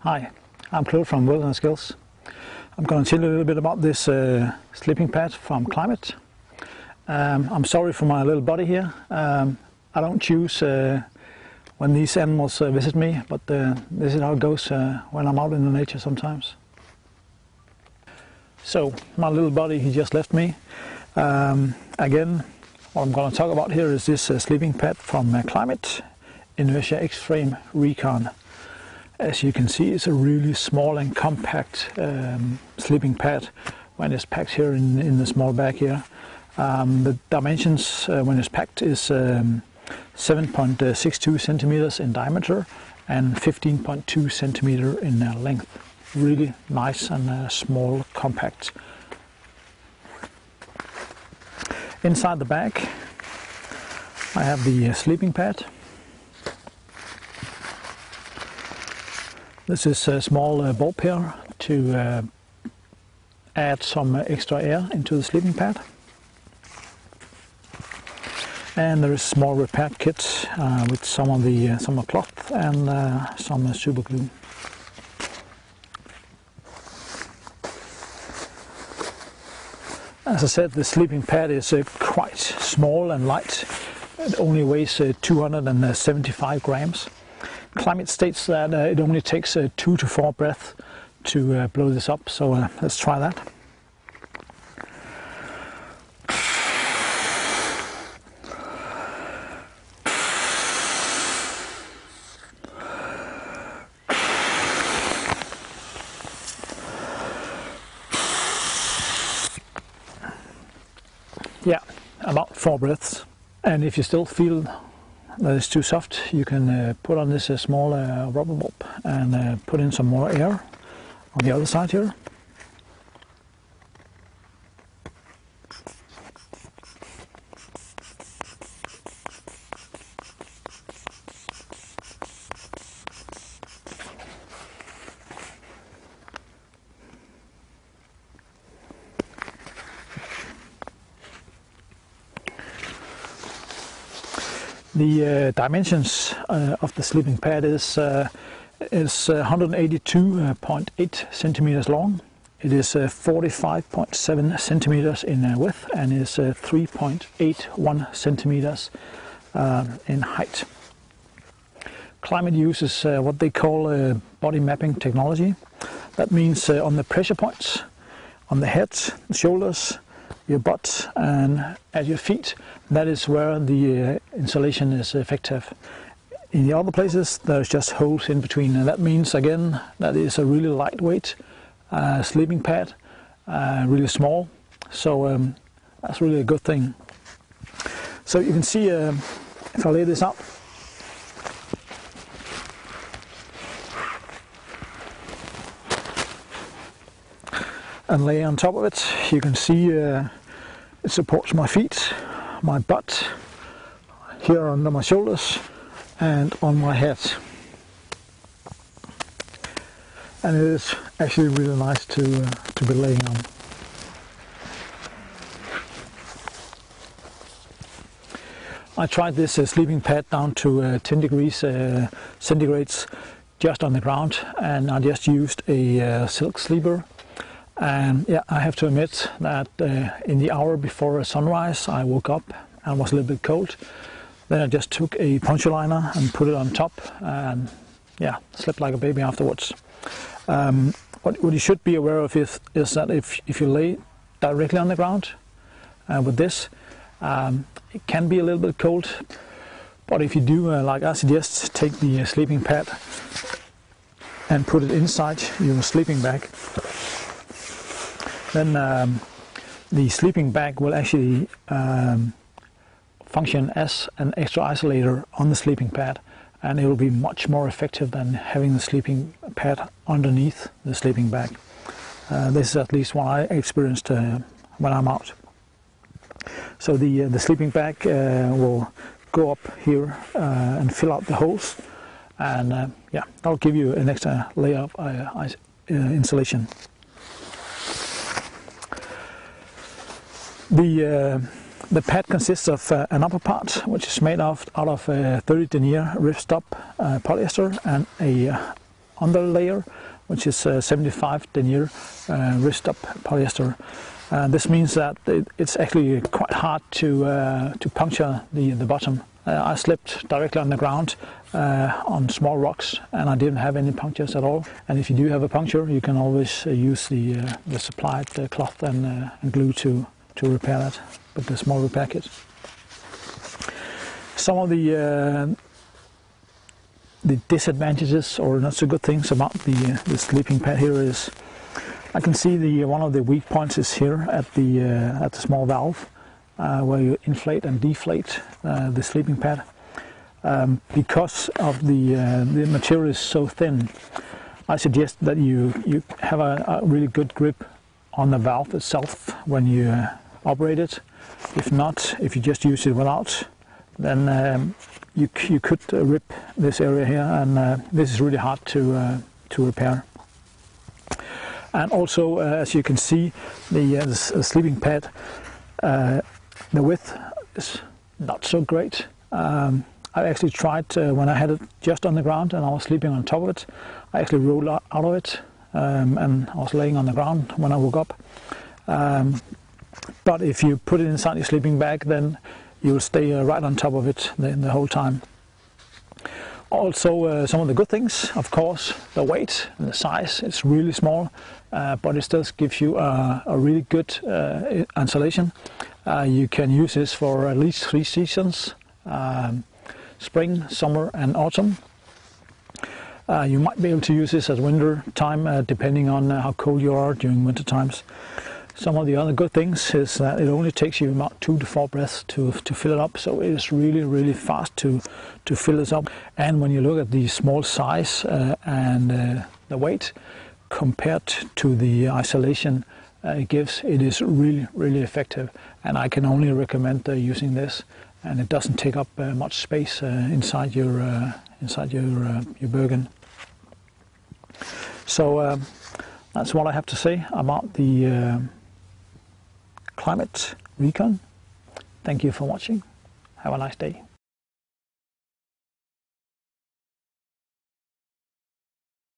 Hi, I'm Claude from Wilderness Skills. I'm going to tell you a little bit about this sleeping pad from Klymit. I'm sorry for my little buddy here. I don't choose when these animals visit me, but this is how it goes when I'm out in the nature sometimes. So, my little buddy, he just left me. Again, what I'm going to talk about here is this sleeping pad from Klymit Inertia X-Frame Recon. As you can see, it's a really small and compact sleeping pad when it's packed here in the small bag here. The dimensions when it's packed is 7.62 centimeters in diameter and 15.2 centimeter in length. Really nice and small, compact. Inside the bag I have the sleeping pad. This is a small bulb here to add some extra air into the sleeping pad. And there is a small repair kit with some of cloth and some super glue. As I said, the sleeping pad is quite small and light. It only weighs 275 grams. Klymit states that it only takes 2 to 4 breaths to blow this up, so let's try that. Yeah, about 4 breaths. And if you still feel that it's too soft, you can put on this small rubber bulb and put in some more air on the other side here. The dimensions of the sleeping pad is 182.8 centimeters long. It is 45.7 centimeters in width and is 3.81 centimeters in height. Klymit uses what they call body mapping technology. That means on the pressure points, on the head, the shoulders, your butt and at your feet, that is where the insulation is effective. In the other places there's just holes in between, and that means again that is a really lightweight sleeping pad, really small, so that's really a good thing. So you can see if I lay this out, and lay on top of it, you can see it supports my feet, my butt, here under my shoulders and on my head. And it is actually really nice to be laying on. I tried this sleeping pad down to 10 degrees centigrades just on the ground, and I just used a silk sleeper. And yeah, I have to admit that in the hour before sunrise I woke up and was a little bit cold. Then I just took a poncho liner and put it on top and yeah, slept like a baby afterwards. What you should be aware of is that if you lay directly on the ground with this, it can be a little bit cold. But if you do like I suggest, take the sleeping pad and put it inside your sleeping bag, then the sleeping bag will actually function as an extra isolator on the sleeping pad, and it will be much more effective than having the sleeping pad underneath the sleeping bag. This is at least what I experienced when I'm out. So the sleeping bag will go up here and fill out the holes, and yeah, that'll give you an extra layer of insulation. The pad consists of an upper part, which is made out of 30 denier ripstop polyester, and a under layer, which is 75 denier ripstop polyester. This means that it's actually quite hard to puncture the bottom. I slipped directly on the ground on small rocks, and I didn't have any punctures at all. And if you do have a puncture, you can always use the supplied cloth and glue to repair that with the small repair kit. Some of the disadvantages or not so good things about the sleeping pad here is, I can see one of the weak points is here at the small valve where you inflate and deflate the sleeping pad. Because of the material is so thin, I suggest that you have a really good grip on the valve itself when you operate it. If not, if you just use it without, then you could rip this area here, and this is really hard to repair. And also, as you can see, the sleeping pad, the width is not so great. I actually tried when I had it just on the ground and I was sleeping on top of it. I actually rolled out of it and I was laying on the ground when I woke up. But if you put it inside your sleeping bag, then you will stay right on top of it the whole time. Also, some of the good things, of course, the weight and the size. It's really small, but it still gives you a really good insulation. You can use this for at least 3 seasons, spring, summer and autumn. You might be able to use this at winter time, depending on how cold you are during winter times. Some of the other good things is that it only takes you about 2 to 4 breaths to fill it up, so it is really fast to fill this up. And when you look at the small size and the weight compared to the isolation it gives, it is really effective, and I can only recommend using this. And it doesn't take up much space inside your Bergen. So that's what I have to say about the Klymit Recon. Thank you for watching. Have a nice day.